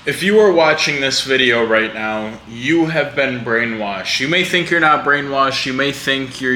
If you are watching this video right now, you have been brainwashed. You may think you're not brainwashed. You may think you're,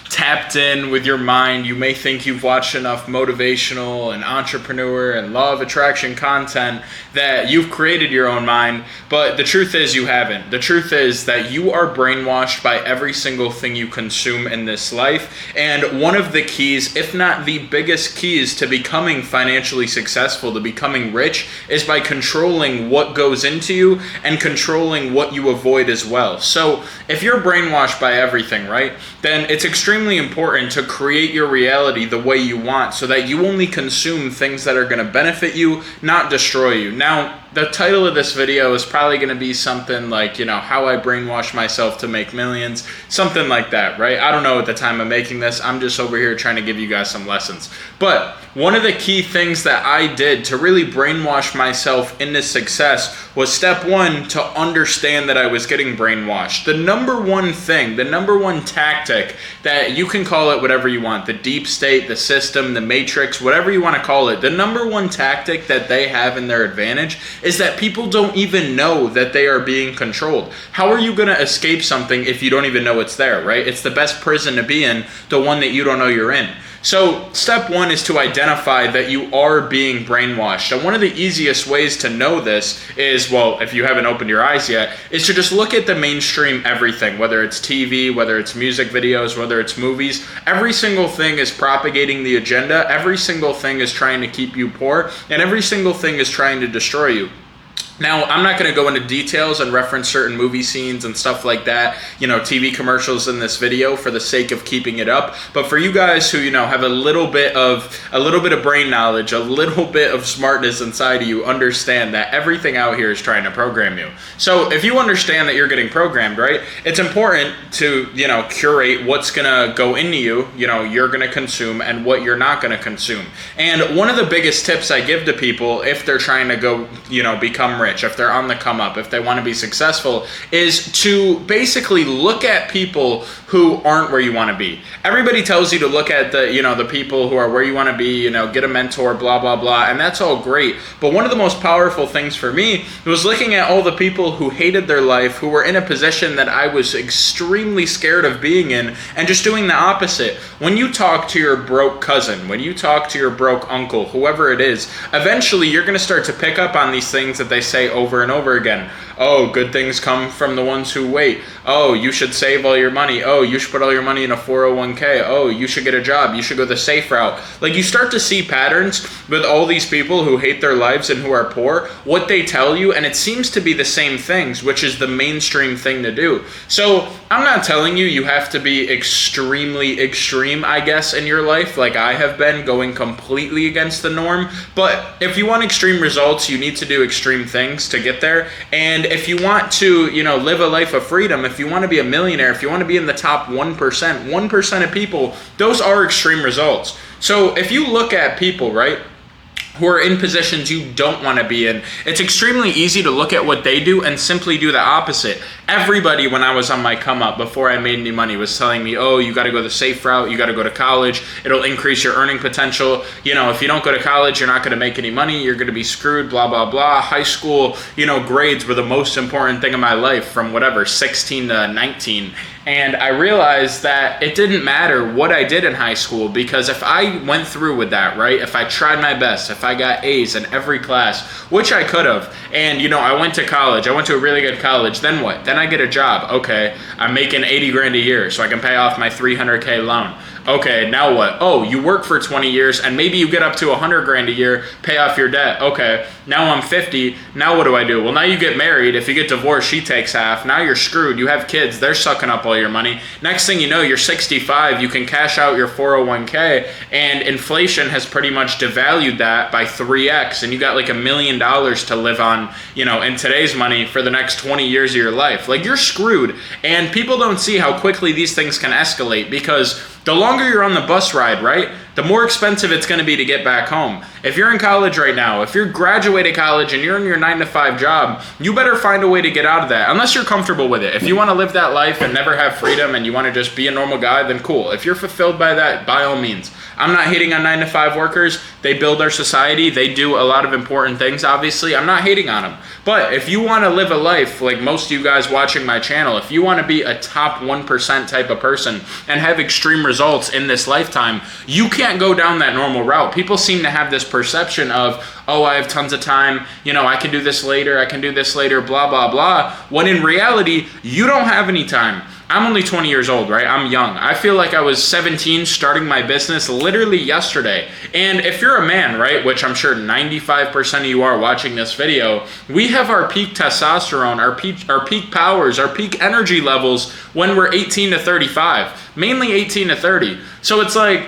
tapped in with your mind. You may think you've watched enough motivational and entrepreneur and law of attraction content that you've created your own mind. But the truth is you haven't. The truth is that you are brainwashed by every single thing you consume in this life. And one of the keys, if not the biggest keys to becoming financially successful, to becoming rich, is by controlling what goes into you and controlling what you avoid as well. So if you're brainwashed by everything, right, then it's extremely important to create your reality the way you want so that you only consume things that are going to benefit you, not destroy you. Now, the title of this video is probably going to be something like, how I brainwash myself to make millions, something like that, right? I don't know at the time of making this. I'm just over here trying to give you guys some lessons. But one of the key things that I did to really brainwash myself into success was step one, to understand that I was getting brainwashed. The number one thing, the number one tactic that you can call it whatever you want, the deep state, the system, the matrix, whatever you want to call it, the number one tactic that they have in their advantage is that people don't even know that they are being controlled. How are you going to escape something if you don't even know it's there, right? It's the best prison to be in, the one that you don't know you're in. So step one is to identify that you are being brainwashed. And one of the easiest ways to know this is, well, if you haven't opened your eyes yet, is to just look at the mainstream everything, whether it's TV, whether it's music videos, whether it's movies. Every single thing is propagating the agenda. Every single thing is trying to keep you poor, and every single thing is trying to destroy you. Now, I'm not going to go into details and reference certain movie scenes and stuff like that, TV commercials in this video for the sake of keeping it up. But for you guys who, have a little bit of brain knowledge, a little bit of smartness inside of you, understand that everything out here is trying to program you. So if you understand that you're getting programmed, right, it's important to, curate what's going to go into you, you're going to consume, and what you're not going to consume. And one of the biggest tips I give to people if they're trying to go, become rich, if they're on the come up, if they want to be successful, is to basically look at people who aren't where you want to be. Everybody tells you to look at the people who are where you want to be, get a mentor, blah, blah, blah, and that's all great. But one of the most powerful things for me was looking at all the people who hated their life, who were in a position that I was extremely scared of being in, and just doing the opposite. When you talk to your broke cousin, when you talk to your broke uncle, whoever it is, eventually you're going to start to pick up on these things that they say over and over again. Oh, good things come from the ones who wait. Oh, you should save all your money. Oh, you should put all your money in a 401k. Oh, you should get a job. You should go the safe route. Like, you start to see patterns with all these people who hate their lives and who are poor, what they tell you, and it seems to be the same things, which is the mainstream thing to do. So I'm not telling you you have to be extremely extreme, I guess, in your life, like I have been, going completely against the norm. But if you want extreme results, you need to do extreme things to get there. And if you want to, live a life of freedom, if you want to be a millionaire, if you want to be in the top 1% of people, those are extreme results. So if you look at people, right, who are in positions you don't want to be in, it's extremely easy to look at what they do and simply do the opposite. Everybody, when I was on my come up, before I made any money, was telling me, oh, you got to go the safe route, you got to go to college, it'll increase your earning potential. If you don't go to college, you're not going to make any money, you're going to be screwed, blah, blah, blah. High school, grades were the most important thing in my life from 16 to 19. And I realized that it didn't matter what I did in high school, because if I went through with that, right, if I tried my best, if I got A's in every class, which I could have, and, I went to college, I went to a really good college, then what? Then I get a job. Okay, I'm making 80 grand a year so I can pay off my 300K loan. Okay, now what? Oh, you work for 20 years and maybe you get up to 100 grand a year, pay off your debt. Okay, now I'm 50. Now what do I do? Well, now you get married. If you get divorced, she takes half. Now you're screwed. You have kids. They're sucking up all your money. Next thing you know, you're 65. You can cash out your 401k, and inflation has pretty much devalued that by 3x. And you got like $1 million to live on, in today's money for the next 20 years of your life. Like, you're screwed. And people don't see how quickly these things can escalate, because The longer you're on the bus ride, right, the more expensive it's going to be to get back home. If you're in college right now, if you're graduated college and you're in your 9-to-5 job, you better find a way to get out of that, unless you're comfortable with it. If you want to live that life and never have freedom and you want to just be a normal guy, then cool. If you're fulfilled by that, by all means. I'm not hating on 9-to-5 workers. They build our society. They do a lot of important things, obviously. I'm not hating on them. But if you want to live a life like most of you guys watching my channel, if you want to be a top 1% type of person and have extreme results in this lifetime, you can't go down that normal route. People seem to have this perception of, oh, I have tons of time, I can do this later, blah, blah, blah. When in reality, you don't have any time. I'm only 20 years old, right? I'm young. I feel like I was 17 starting my business literally yesterday. And if you're a man, right, which I'm sure 95% of you are watching this video, we have our peak testosterone, our peak powers, our peak energy levels when we're 18 to 35, mainly 18 to 30. So it's like,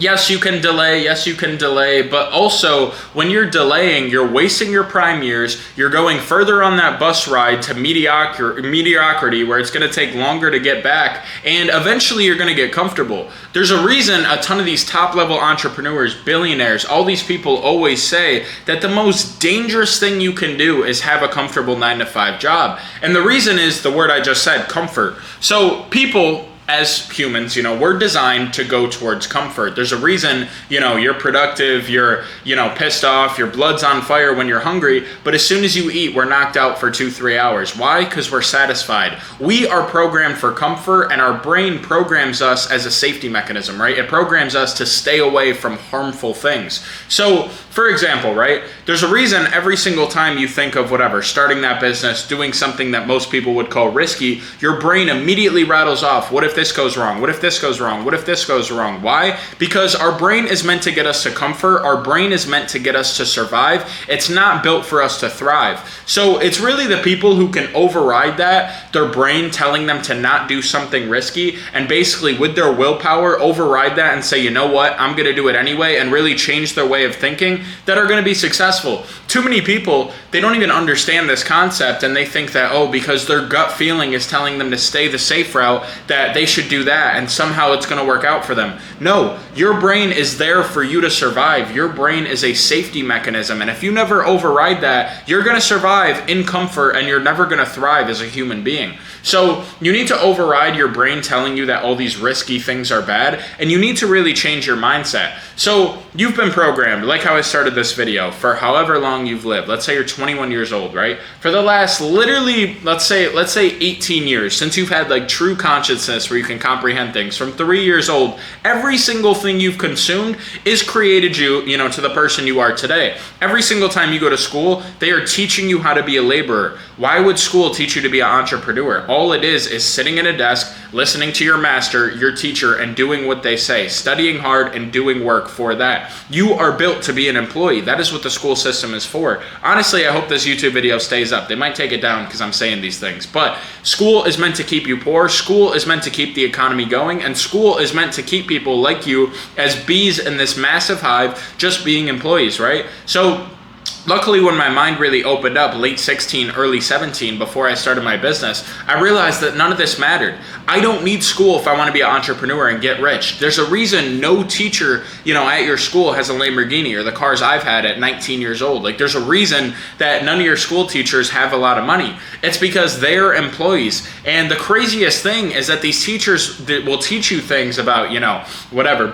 yes, you can delay, but also when you're delaying, you're wasting your prime years, you're going further on that bus ride to mediocrity where it's going to take longer to get back, and eventually you're going to get comfortable. There's a reason a ton of these top-level entrepreneurs, billionaires, all these people always say that the most dangerous thing you can do is have a comfortable 9-to-5 job. And the reason is the word I just said, comfort. So people, as humans, we're designed to go towards comfort. There's a reason, you're productive, you're, pissed off, your blood's on fire when you're hungry, but as soon as you eat, we're knocked out for 2-3 hours. Why? Because we're satisfied. We are programmed for comfort, and our brain programs us as a safety mechanism, right? It programs us to stay away from harmful things. So, for example, right, there's a reason every single time you think of whatever, starting that business, doing something that most people would call risky, your brain immediately rattles off, what if this goes wrong? What if this goes wrong? What if this goes wrong? Why? Because our brain is meant to get us to comfort. Our brain is meant to get us to survive. It's not built for us to thrive. So it's really the people who can override that, their brain telling them to not do something risky, and basically with their willpower override that and say, you know what, I'm going to do it anyway, and really change their way of thinking, that are going to be successful. Too many people, they don't even understand this concept, and they think that, oh, because their gut feeling is telling them to stay the safe route, that they should do that and somehow it's going to work out for them. No, your brain is there for you to survive. Your brain is a safety mechanism, and if you never override that, you're going to survive in comfort and you're never going to thrive as a human being. So you need to override your brain telling you that all these risky things are bad, and you need to really change your mindset. So you've been programmed, like how I started this video, for however long you've lived. Let's say you're 21 years old, right? For the last literally, let's say 18 years, since you've had like true consciousness where you can comprehend things, from 3 years old, every single thing you've consumed is created you, to the person you are today. Every single time you go to school, they are teaching you how to be a laborer. Why would school teach you to be an entrepreneur? All it is sitting at a desk, listening to your master, your teacher, and doing what they say, studying hard and doing work for that. You are built to be an employee. That is what the school system is for. Honestly, I hope this YouTube video stays up. They might take it down because I'm saying these things, but school is meant to keep you poor. School is meant to keep the economy going, and school is meant to keep people like you as bees in this massive hive, just being employees, right? So luckily, when my mind really opened up late 16, early 17, before I started my business, I realized that none of this mattered. I don't need school if I want to be an entrepreneur and get rich. There's a reason no teacher, at your school has a Lamborghini or the cars I've had at 19 years old. Like, there's a reason that none of your school teachers have a lot of money. It's because they're employees. And the craziest thing is that these teachers that will teach you things about,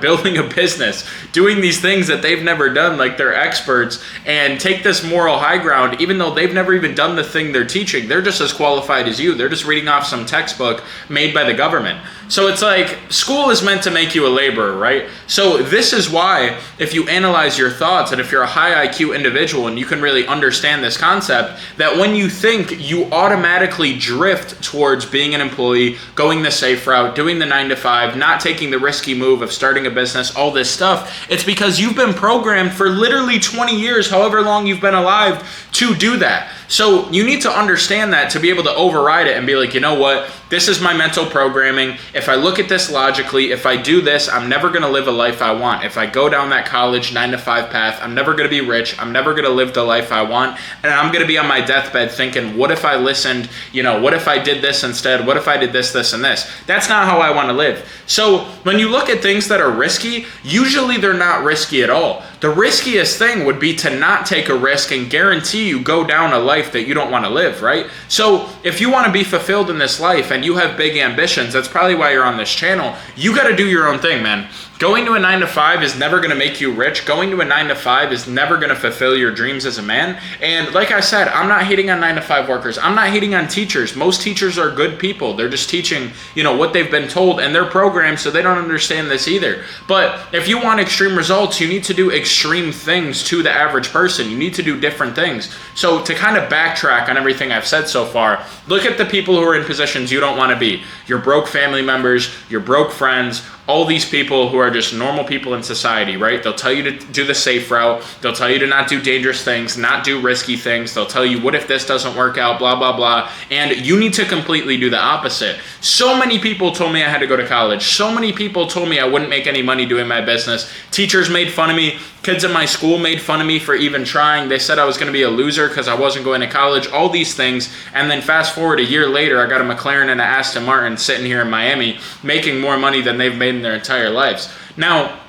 building a business, doing these things that they've never done, like they're experts, and take this moral high ground, even though they've never even done the thing they're teaching. They're just as qualified as you. They're just reading off some textbook made by the government. So it's like, school is meant to make you a laborer, right? So this is why, if you analyze your thoughts, and if you're a high IQ individual and you can really understand this concept, that when you think, you automatically drift towards being an employee, going the safe route, doing the 9-to-5, not taking the risky move of starting a business, all this stuff. It's because you've been programmed for literally 20 years, however long you've been alive, to do that. So you need to understand that to be able to override it and be like, you know what? This is my mental programming. If I look at this logically, if I do this, I'm never going to live a life I want. If I go down that college 9-to-5 path, I'm never going to be rich. I'm never going to live the life I want. And I'm going to be on my deathbed thinking, what if I listened? What if I did this instead? What if I did this, this, and this? That's not how I want to live. So when you look at things that are risky, usually they're not risky at all. The riskiest thing would be to not take a risk and guarantee you go down a life that you don't want to live, right? So if you want to be fulfilled in this life and you have big ambitions, that's probably why you're on this channel. You got to do your own thing, man. Going to a 9-to-5 is never going to make you rich. Going to a 9-to-5 is never going to fulfill your dreams as a man. And like I said, I'm not hating on 9-to-5 workers. I'm not hating on teachers. Most teachers are good people. They're just teaching, what they've been told, and they're programmed, so they don't understand this either. But if you want extreme results, you need to do extreme things to the average person. You need to do different things. So to kind of backtrack on everything I've said so far, look at the people who are in positions you don't want to be. Your broke family members, your broke friends, all these people who are just normal people in society, right? They'll tell you to do the safe route. They'll tell you to not do dangerous things, not do risky things. They'll tell you, what if this doesn't work out, blah, blah, blah. And you need to completely do the opposite. So many people told me I had to go to college. So many people told me I wouldn't make any money doing my business. Teachers made fun of me. Kids in my school made fun of me for even trying. They said I was going to be a loser because I wasn't going to college, all these things. And then fast forward a year later, I got a McLaren and an Aston Martin sitting here in Miami making more money than they've made in their entire lives. Now,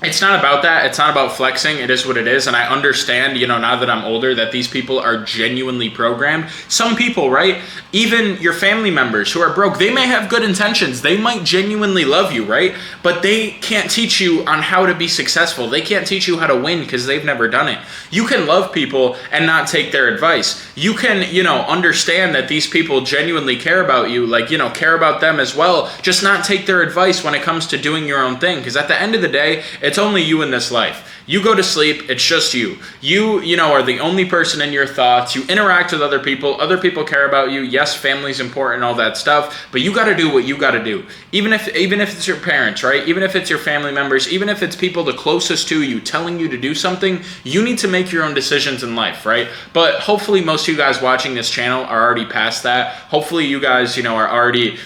it's not about that. It's not about flexing. It is what it is. And I understand, now that I'm older, that these people are genuinely programmed. Some people, right? Even your family members who are broke, they may have good intentions. They might genuinely love you, right? But they can't teach you on how to be successful. They can't teach you how to win because they've never done it. You can love people and not take their advice. You can, understand that these people genuinely care about you, care about them as well. Just not take their advice when it comes to doing your own thing. Because at the end of the day, it's only you in this life. You go to sleep, it's just you. You are the only person in your thoughts. You interact with other people care about you. Yes, family's important, all that stuff, but you got to do what you got to do. Even if it's your parents, right? Even if it's your family members, even if it's people the closest to you telling you to do something, you need to make your own decisions in life, right? But hopefully most of you guys watching this channel are already past that. Hopefully you guys, are already,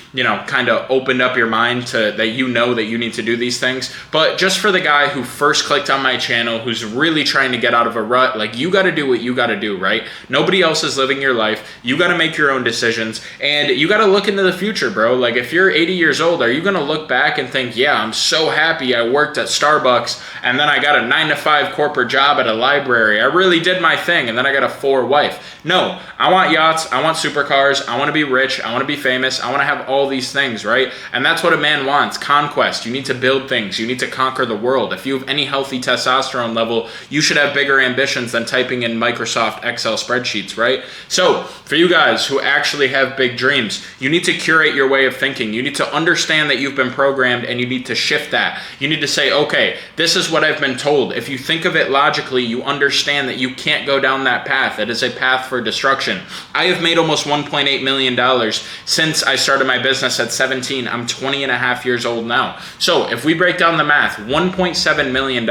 kind of opened up your mind to that that you need to do these things. But just for the guy who first clicked on my channel, who's really trying to get out of a rut, you got to do what you got to do, right? Nobody else is living your life. You got to make your own decisions, and you got to look into the future, bro. If you're 80 years old, are you going to look back and think, yeah, I'm so happy I worked at Starbucks and then I got a 9-to-5 corporate job at a library. I really did my thing, and then I got a 4 wife. No, I want yachts. I want supercars. I want to be rich. I want to be famous. I want to have all these things, right? And that's what a man wants, conquest. You need to build things. You need to conquer the world. If you have any healthy testosterone level, you should have bigger ambitions than typing in Microsoft Excel spreadsheets, right? So for you guys who actually have big dreams, you need to curate your way of thinking. You need to understand that you've been programmed, and you need to shift that. You need to say, okay, this is what I've been told. If you think of it logically, you understand that you can't go down that path. It is a path for destruction. I have made almost $1.8 million since I started my business at 17. I'm 20 and a half years old now. So if we break down the math, $1.7 million,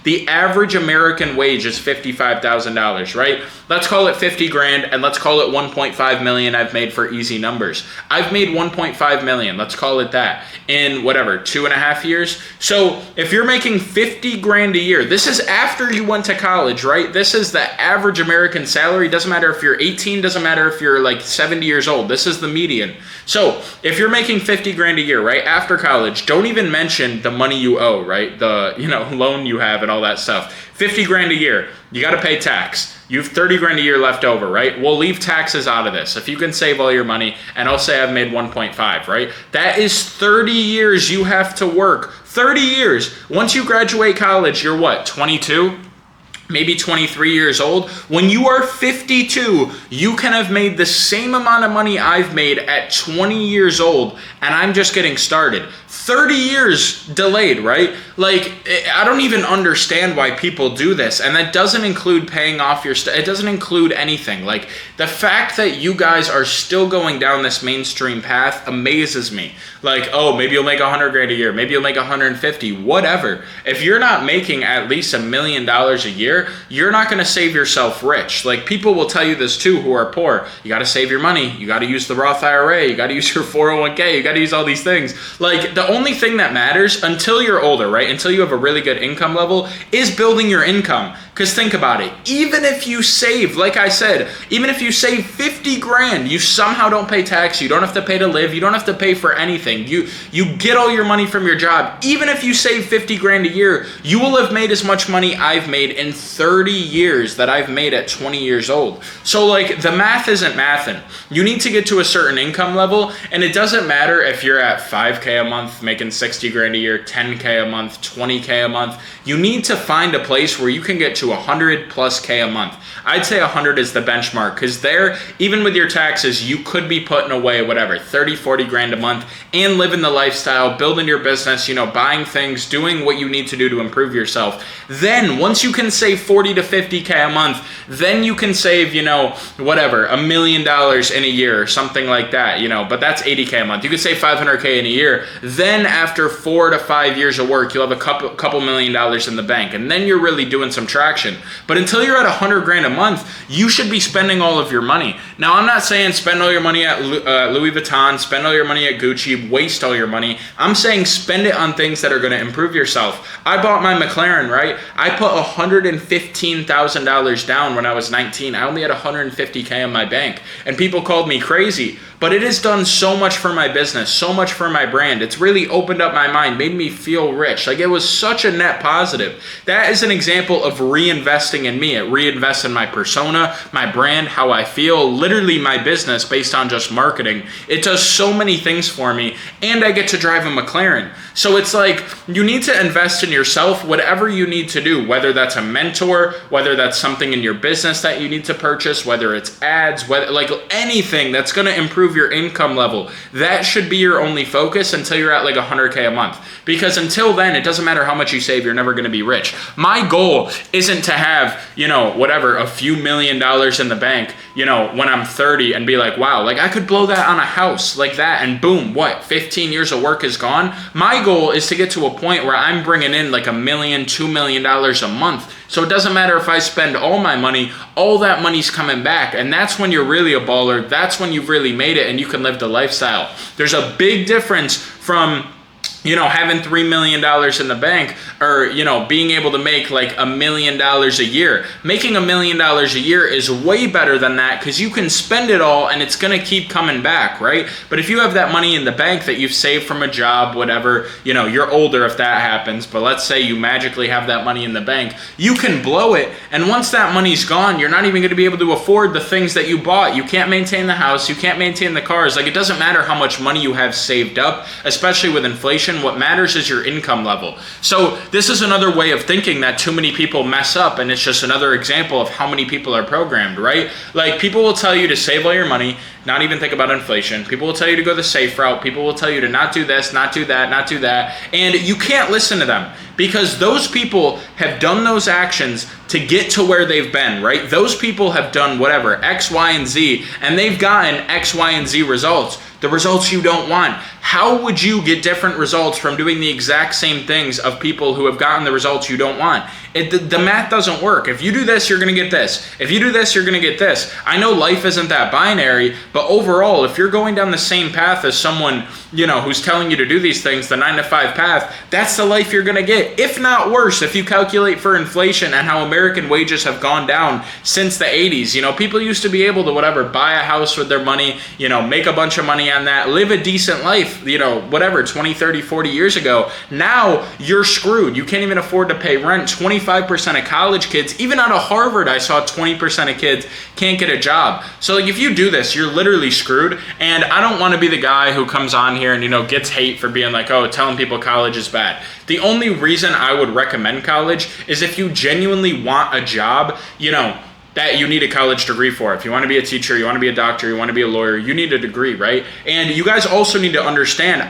the average American wage is $55,000, right? Let's call it 50 grand, and let's call it 1.5 million I've made for easy numbers. I've made 1.5 million, let's call it that, in whatever, 2.5 years. So if you're making 50 grand a year, this is after you went to college, right? This is the average American salary. Doesn't matter if you're 18, doesn't matter if you're 70 years old. This is the median. So if you're making 50 grand a year, right, after college, don't even mention the money you owe, right? The, loan you have and all that stuff. 50 grand a year, you got to pay tax. You have 30 grand a year left over, right? We'll leave taxes out of this. If you can save all your money, and I'll say I've made 1.5, right? That is 30 years you have to work. 30 years. Once you graduate college, you're what, 22? Maybe 23 years old. When you are 52, you can have made the same amount of money I've made at 20 years old, and I'm just getting started. 30 years delayed, right? Like, I don't even understand why people do this. And that doesn't include paying off your it doesn't include anything. Like, the fact that you guys are still going down this mainstream path amazes me. Like, oh, maybe you'll make 100 grand a year, maybe you'll make 150, whatever. If you're not making at least $1 million a year, you're not going to save yourself rich. Like, people will tell you this too who are poor. You got to save your money. You got to use the Roth IRA. You got to use your 401k. You got to use all these things. Like, the only thing that matters until you're older, right? Until you have a really good income level is building your income. Because think about it. Even if you save, like I said, even if you save 50 grand, you somehow don't pay tax. You don't have to pay to live. You don't have to pay for anything. You get all your money from your job. Even if you save 50 grand a year, you will have made as much money I've made in 30 years that I've made at 20 years old. So, like, the math isn't mathin'. You need to get to a certain income level, and it doesn't matter if you're at 5K a month, making 60 grand a year, 10K a month, 20K a month. You need to find a place where you can get to 100 plus K a month. I'd say 100 is the benchmark, because there, even with your taxes, you could be putting away whatever, 30, 40 grand a month and living the lifestyle, building your business, buying things, doing what you need to do to improve yourself. Then once you can save 40 to 50K a month, then you can save, whatever, $1 million in a year or something like that, but that's 80K a month. You could save 500K in a year. Then after 4 to 5 years of work, you'll have a couple $1 million in the bank, and then you're really doing some traction. But until you're at 100 grand a month, you should be spending all of your money. Now, I'm not saying spend all your money at Louis Vuitton, spend all your money at Gucci, waste all your money. I'm saying spend it on things that are going to improve yourself. I bought my McLaren, right? I put $115,000 down when I was 19. I only had 150K in my bank, and people called me crazy. But it has done so much for my business, so much for my brand. It's really opened up my mind, made me feel rich. Like, it was such a net positive. That is an example of reinvesting in me. It reinvests in my persona, my brand, how I feel, literally my business based on just marketing. It does so many things for me, and I get to drive a McLaren. So it's like, you need to invest in yourself, whatever you need to do, whether that's a mentor, whether that's something in your business that you need to purchase, whether it's ads, whether, like, anything that's going to improve your income level. That should be your only focus until you're at like 100K a month. Because until then, it doesn't matter how much you save, you're never going to be rich. My goal isn't to have, whatever, a few $1 million in the bank, when I'm 30 and be like, wow, like I could blow that on a house like that, and boom, 15 years of work is gone. My goal is to get to a point where I'm bringing in like $1 million, $2 million a month. So it doesn't matter if I spend all my money, all that money's coming back. And that's when you're really a baller. That's when you've really made it and you can live the lifestyle. There's a big difference from having $3 million in the bank, or, being able to make like $1 million a year. Making $1 million a year is way better than that, because you can spend it all and it's going to keep coming back, right? But if you have that money in the bank that you've saved from a job, whatever, you're older if that happens, but let's say you magically have that money in the bank, you can blow it. And once that money's gone, you're not even going to be able to afford the things that you bought. You can't maintain the house. You can't maintain the cars. Like, it doesn't matter how much money you have saved up, especially with inflation. What matters is your income level. So this is another way of thinking that too many people mess up, and it's just another example of how many people are programmed, right? Like, people will tell you to save all your money, not even think about inflation. People will tell you to go the safe route. People will tell you to not do this, not do that, not do that. And you can't listen to them, because those people have done those actions to get to where they've been, right? Those people have done whatever, X, Y, and Z, and they've gotten X, Y, and Z results. The results you don't want. How would you get different results from doing the exact same things of people who have gotten the results you don't want? The math doesn't work. If you do this, you're going to get this. If you do this, you're going to get this. I know life isn't that binary, but overall, if you're going down the same path as someone, who's telling you to do these things, the 9-to-5 path, that's the life you're going to get. If not worse, if you calculate for inflation and how American wages have gone down since the 80s. People used to be able to buy a house with their money, make a bunch of money on that, live a decent life, 20, 30, 40 years ago. Now you're screwed. You can't even afford to pay rent. 25% of college kids, even out of Harvard, I saw 20% of kids can't get a job. So if you do this, you're literally screwed. And I don't want to be the guy who comes on here and, gets hate for being like, oh, telling people college is bad. The only reason I would recommend college is if you genuinely want a job, that you need a college degree for. If you want to be a teacher, you want to be a doctor, you want to be a lawyer, you need a degree, right? And you guys also need to understand,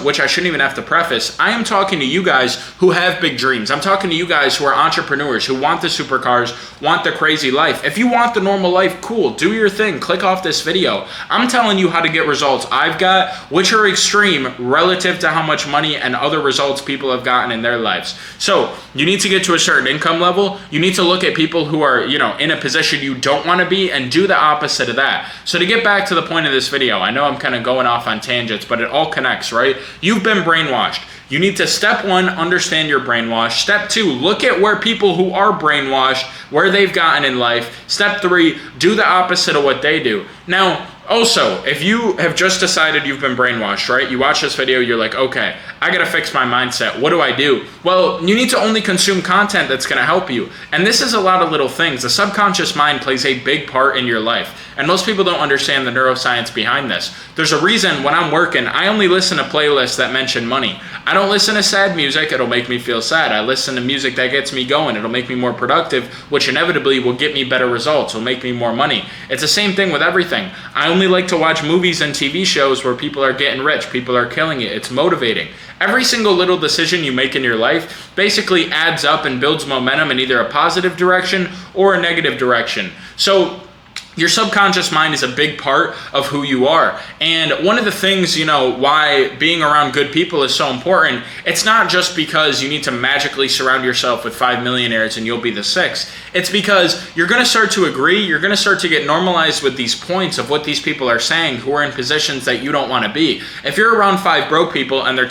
which I shouldn't even have to preface, I am talking to you guys who have big dreams. I'm talking to you guys who are entrepreneurs, who want the supercars, want the crazy life. If you want the normal life, cool, do your thing, click off this video. I'm telling you how to get results I've got, which are extreme relative to how much money and other results people have gotten in their lives. So you need to get to a certain income level. You need to look at people who are, in a position you don't want to be and do the opposite of that. So to get back to the point of this video, I know I'm kind of going off on tangents, but it all connects, right? You've been brainwashed. You need to, step one, understand you're brainwashed. Step two, look at where people who are brainwashed, where they've gotten in life. Step three, do the opposite of what they do. Now, also, if you have just decided you've been brainwashed, right? You watch this video, you're like, okay, I gotta fix my mindset. What do I do? Well, you need to only consume content that's gonna help you. And this is a lot of little things. The subconscious mind plays a big part in your life. And most people don't understand the neuroscience behind this. There's a reason when I'm working, I only listen to playlists that mention money. I don't listen to sad music, it'll make me feel sad. I listen to music that gets me going, it'll make me more productive, which inevitably will get me better results, will make me more money. It's the same thing with everything. I only like to watch movies and TV shows where people are getting rich, people are killing it. It's motivating. Every single little decision you make in your life basically adds up and builds momentum in either a positive direction or a negative direction. So your subconscious mind is a big part of who you are. And one of the things, why being around good people is so important, it's not just because you need to magically surround yourself with 5 millionaires and you'll be the 6th. It's because you're going to start to agree, you're going to start to get normalized with these points of what these people are saying who are in positions that you don't want to be. If you're around 5 broke people and they're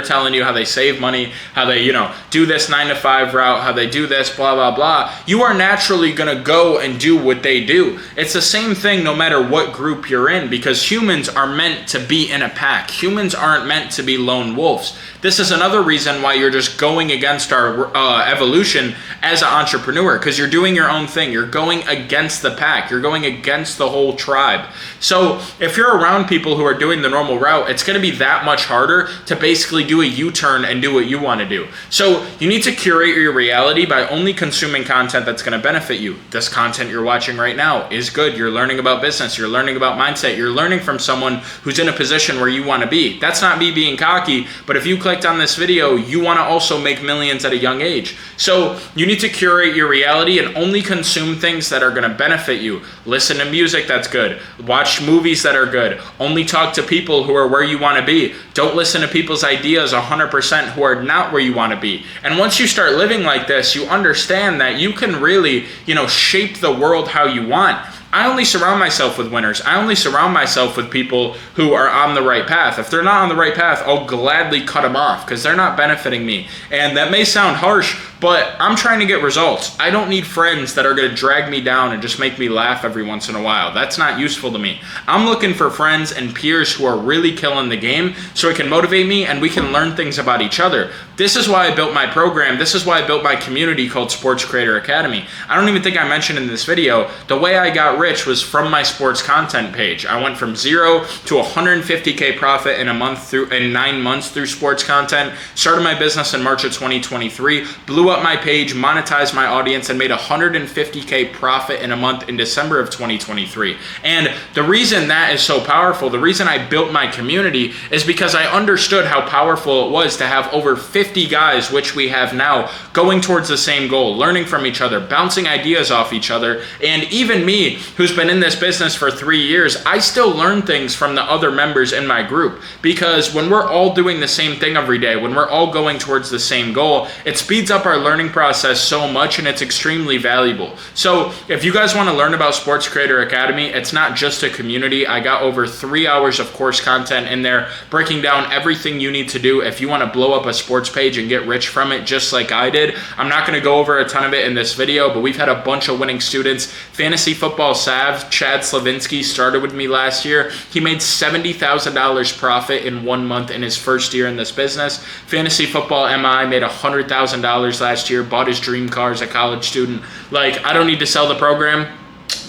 telling you how they save money, how they, do this 9-to-5 route, how they do this, blah, blah, blah, you are naturally going to go and do what they do. It's the same thing no matter what group you're in, because humans are meant to be in a pack. Humans aren't meant to be lone wolves. This is another reason why you're just going against our evolution as an entrepreneur, because you're doing your own thing. You're going against the pack. You're going against the whole tribe. So if you're around people who are doing the normal route, it's going to be that much harder to basically do a U-turn and do what you want to do. So you need to curate your reality by only consuming content that's going to benefit you. This content you're watching right now is good. You're learning about business. You're learning about mindset. You're learning from someone who's in a position where you want to be. That's not me being cocky, but if you clicked on this video, you want to also make millions at a young age. So you need to curate your reality and only consume things that are going to benefit you. Listen to music that's good. Watch movies that are good. Only talk to people who are where you want to be. Don't listen to people's ideas 100% who are not where you want to be. And once you start living like this, you understand that you can really, shape the world how you want. I only surround myself with winners. I only surround myself with people who are on the right path. If they're not on the right path, I'll gladly cut them off because they're not benefiting me. And that may sound harsh, but I'm trying to get results. I don't need friends that are going to drag me down and just make me laugh every once in a while. That's not useful to me. I'm looking for friends and peers who are really killing the game so it can motivate me and we can learn things about each other. This is why I built my program. This is why I built my community called Sports Creator Academy. I don't even think I mentioned in this video, the way I got rich was from my sports content page. I went from 0 to 150K profit in 9 months through sports content. Started my business in March of 2023, blew up my page, monetized my audience, and made 150K profit in a month in December of 2023. And the reason that is so powerful, the reason I built my community is because I understood how powerful it was to have over 50 guys, which we have now, going towards the same goal, learning from each other, bouncing ideas off each other. And even me, who's been in this business for 3 years, I still learn things from the other members in my group, because when we're all doing the same thing every day, when we're all going towards the same goal, it speeds up our learning process so much and it's extremely valuable. So if you guys want to learn about Sports Creator Academy, it's not just a community. I got over 3 hours of course content in there breaking down everything you need to do if you want to blow up a sports page and get rich from it just like I did. I'm not going to go over a ton of it in this video, but we've had a bunch of winning students. Fantasy Football Sav, Chad Slavinsky, started with me last year. He made $70,000 profit in 1 month in his first year in this business. Fantasy Football MI made $100,000 last year, bought his dream car as a college student. Like, I don't need to sell the program.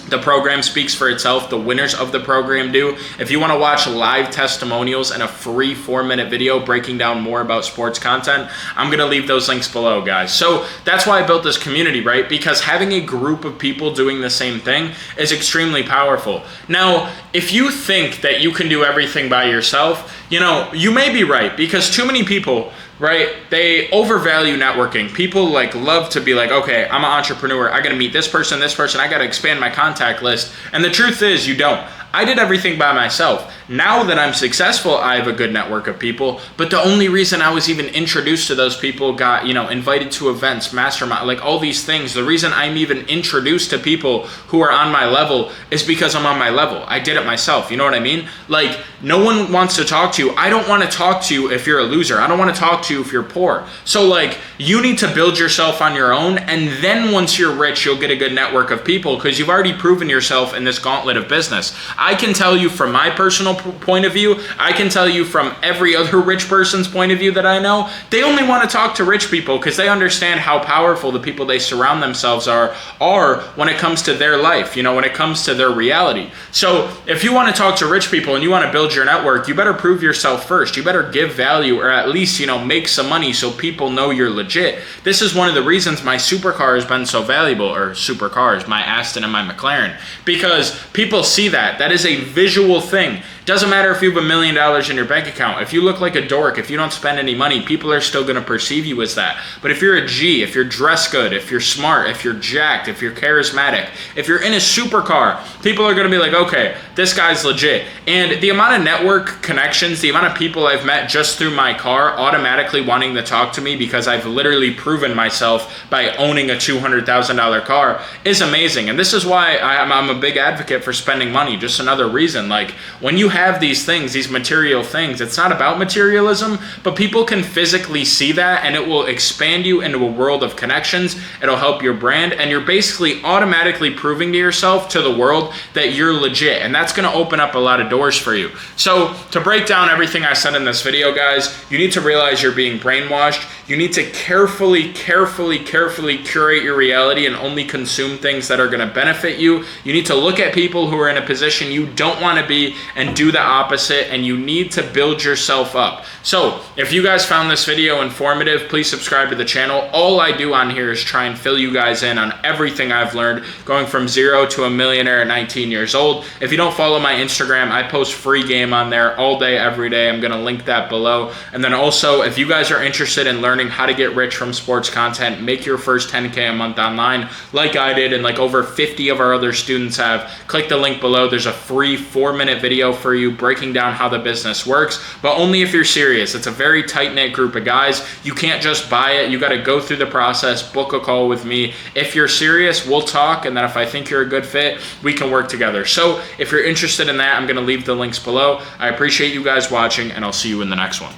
The program speaks for itself. The winners of the program do. If you want to watch live testimonials and a free 4-minute video breaking down more about sports content, I'm going to leave those links below, guys. So that's why I built this community, right? Because having a group of people doing the same thing is extremely powerful. Now, if you think that you can do everything by yourself, you may be right, because too many people, right, they overvalue networking. People love to be like, okay, I'm an entrepreneur, I gotta meet this person, I gotta expand my contact list. And the truth is, you don't. I did everything by myself. Now that I'm successful, I have a good network of people, but the only reason I was even introduced to those people, got, invited to events, mastermind, all these things, the reason I'm even introduced to people who are on my level is because I'm on my level. I did it myself, you know what I mean? No one wants to talk to you. I don't want to talk to you if you're a loser. I don't want to talk to you if you're poor. So you need to build yourself on your own, and then once you're rich, you'll get a good network of people because you've already proven yourself in this gauntlet of business. I can tell you from my personal point of view, I can tell you from every other rich person's point of view that I know, they only want to talk to rich people because they understand how powerful the people they surround themselves are when it comes to their life, when it comes to their reality. So if you want to talk to rich people and you want to build your network, you better prove yourself first. You better give value, or at least, make some money so people know you're legit. This is one of the reasons my supercar has been so valuable, or supercars, my Aston and my McLaren, because people see that. That is a visual thing. Doesn't matter if you have $1 million in your bank account. If you look like a dork, if you don't spend any money, people are still going to perceive you as that. But if you're a G, if you're dressed good, if you're smart, if you're jacked, if you're charismatic, if you're in a supercar, people are going to be like, okay, this guy's legit. And the amount of network connections, the amount of people I've met just through my car automatically wanting to talk to me because I've literally proven myself by owning a $200,000 car is amazing. And this is why I'm a big advocate for spending money. Just another reason. When you have these things, these material things, it's not about materialism, but people can physically see that, and it will expand you into a world of connections. It'll help your brand, and you're basically automatically proving to yourself, to the world, that you're legit, and that's going to open up a lot of doors for you. So to break down everything I said in this video, guys, you need to realize you're being brainwashed. You need to carefully curate your reality and only consume things that are going to benefit you. You need to look at people who are in a position you don't want to be and do the opposite, and you need to build yourself up. So if you guys found this video informative, please subscribe to the channel. All I do on here is try and fill you guys in on everything I've learned going from zero to a millionaire at 19 years old. If you don't follow my Instagram, I post free game on there all day, every day. I'm going to link that below. And then also, if you guys are interested in learning how to get rich from sports content, make your first 10K a month online like I did and like over 50 of our other students have, click the link below. There's a free 4-minute video for you breaking down how the business works, but only if you're serious. It's a very tight-knit group of guys. You can't just buy it. You got to go through the process, book a call with me. If you're serious, we'll talk, and then if I think you're a good fit, we can work together. So if you're interested in that, I'm going to leave the links below. I appreciate you guys watching, and I'll see you in the next one.